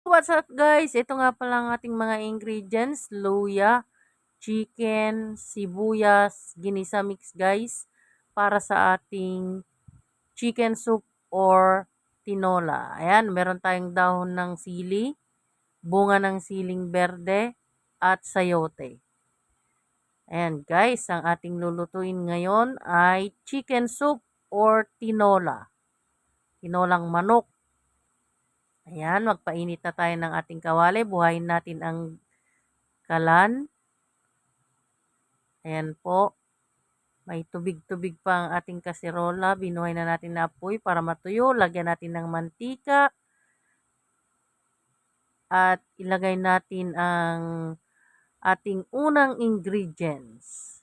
What's up guys? Ito nga pala ang ating mga ingredients. Luya, chicken, sibuyas, ginisa mix guys. Para sa ating chicken soup or tinola. Ayan, meron tayong dahon ng sili, bunga ng siling berde, at sayote. Ayan guys, ang ating lulutuin ngayon ay chicken soup or tinola. Tinolang manok. Ayan, magpainit na tayo ng ating kawali. Buhayin natin ang kalan. Ayan po. May tubig-tubig pa ang ating kaserola. Binuhay na natin na apoy para matuyo. Lagyan natin ng mantika. At ilagay natin ang ating unang ingredients.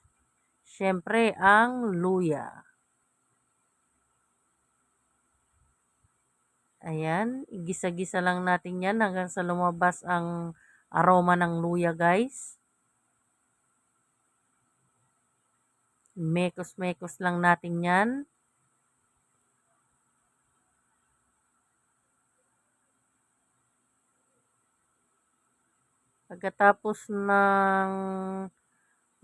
Siyempre, ang luya. Ayan, igisa-gisa lang natin yan hanggang sa lumabas ang aroma ng luya guys. Mekos-mekos lang natin yan. Pagkatapos ng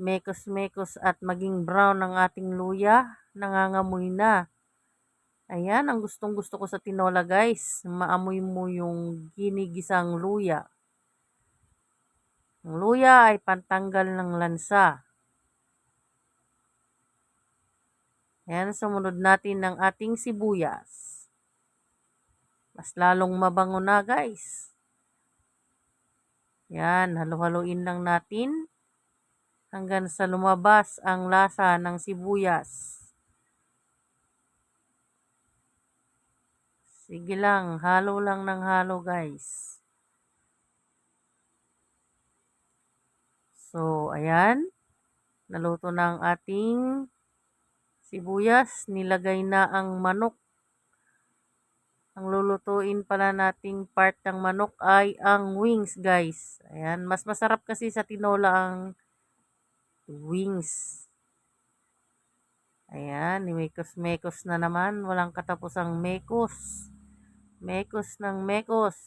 mekos-mekos at maging brown ang ating luya, nangangamoy na. Ayan, ang gustong-gusto ko sa tinola guys. Maamoy mo yung ginigisang luya. Ang luya ay pantanggal ng lansa. Ayan, sumunod natin ng ating sibuyas. Mas lalong mabango na guys. Ayan, halo-haloin lang natin hanggang sa lumabas ang lasa ng sibuyas. Sige lang, halo lang ng halo guys. So, ayan. Naluto na ang ating sibuyas. Nilagay na ang manok. Ang lulutuin pala nating part ng manok ay ang wings guys. Ayan, mas masarap kasi sa tinola ang wings. Ayan, mekos-mekos na naman. Walang katapusang mekos. Mekos ng mekos.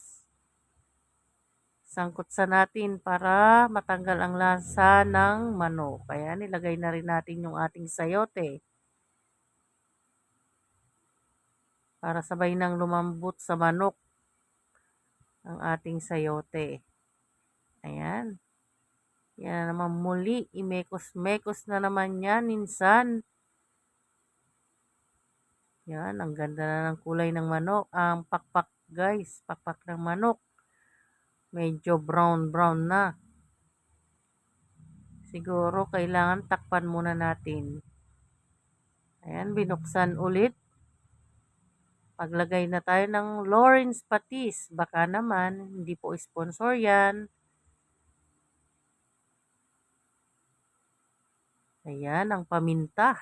Sangkutsa natin para matanggal ang lasa ng manok. Ayan, ilagay na rin natin yung ating sayote. Para sabay nang lumambot sa manok ang ating sayote. Ayan. Yan naman muli, imekos-mekos na naman yan minsan. Yan, ang ganda na ng kulay ng manok. Ang pakpak guys, pakpak ng manok. Medyo brown-brown na. Siguro kailangan takpan muna natin. Ayan, binuksan ulit. Paglagay na tayo ng Lawrence patis. Baka naman, hindi po sponsor yan. Ayan, ang paminta.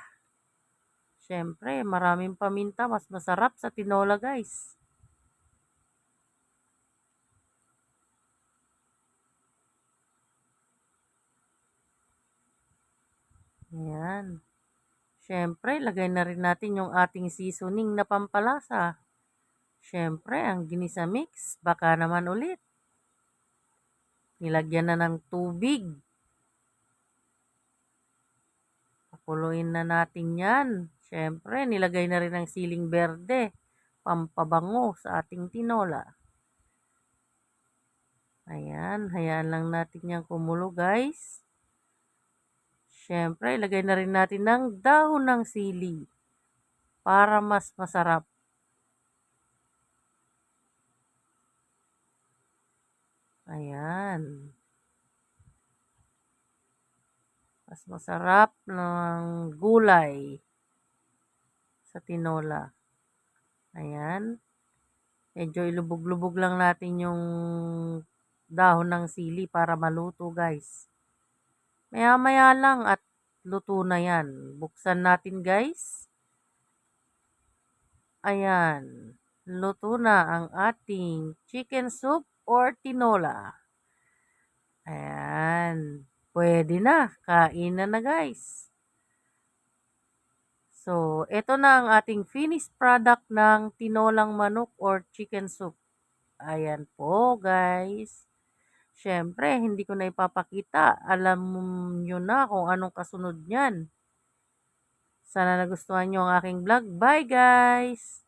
Siyempre, maraming paminta. Mas masarap sa tinola guys. Ayan. Siyempre, lagay na rin natin yung ating seasoning na pampalasa. Siyempre, ang ginisa mix. Baka naman ulit. Nilagyan na ng tubig. Pakuluin na natin yan. Siyempre, nilagay na rin ang siling berde. Pampabango sa ating tinola. Ayan, hayaan lang natin yan kumulo guys. Siyempre, ilagay na rin natin ng dahon ng sili para mas masarap. Ayan. Mas masarap ng gulay sa tinola. Ayan. Medyo ilubog-lubog lang natin yung dahon ng sili para maluto guys. Maya-maya lang at luto na yan. Buksan natin guys. Ayan. Luto na ang ating chicken soup or tinola. Ayan. Pwede na. Kain na guys. So, ito na ang ating finished product ng tinolang manok or chicken soup. Ayan po guys. Siyempre hindi ko na ipapakita, alam niyo na kung anong kasunod niyan. Sana nagustuhan niyo ang aking vlog. Bye guys!